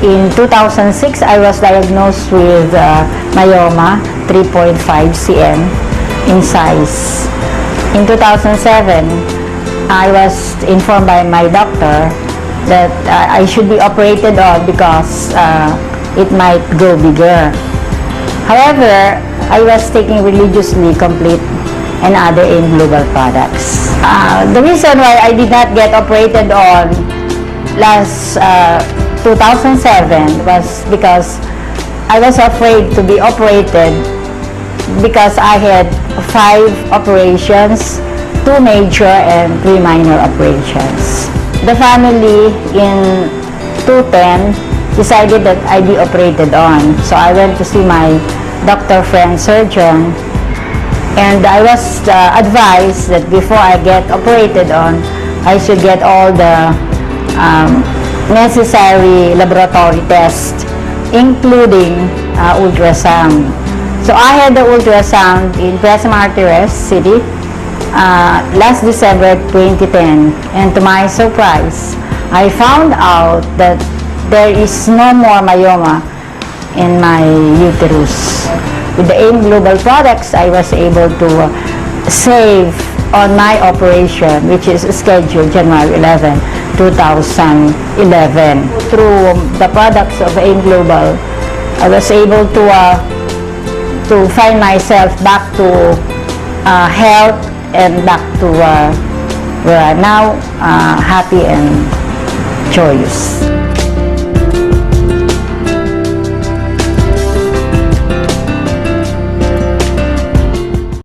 In 2006, I was diagnosed with myoma, 3.5 cm in size. In 2007, I was informed by my doctor that I should be operated on because it might grow bigger. However, I was taking religiously Complete and other AIM Global products. The reason why I did not get operated on last 2007 was because I was afraid to be operated because I had 5 operations, 2 major and 3 minor operations. The family in 2010 decided that I be operated on. So I went to see my doctor friend surgeon, and I was advised that before I get operated on, I should get all the necessary laboratory tests, including ultrasound. So I had the ultrasound in Quezon Martires City last December 2010, and to my surprise, I found out that there is no more myoma in my uterus. With the AIM Global products, I was able to save on my operation, which is scheduled January 11, 2011. Through the products of AIM Global, I was able to find myself back to health and back to where I'm now happy and joyous.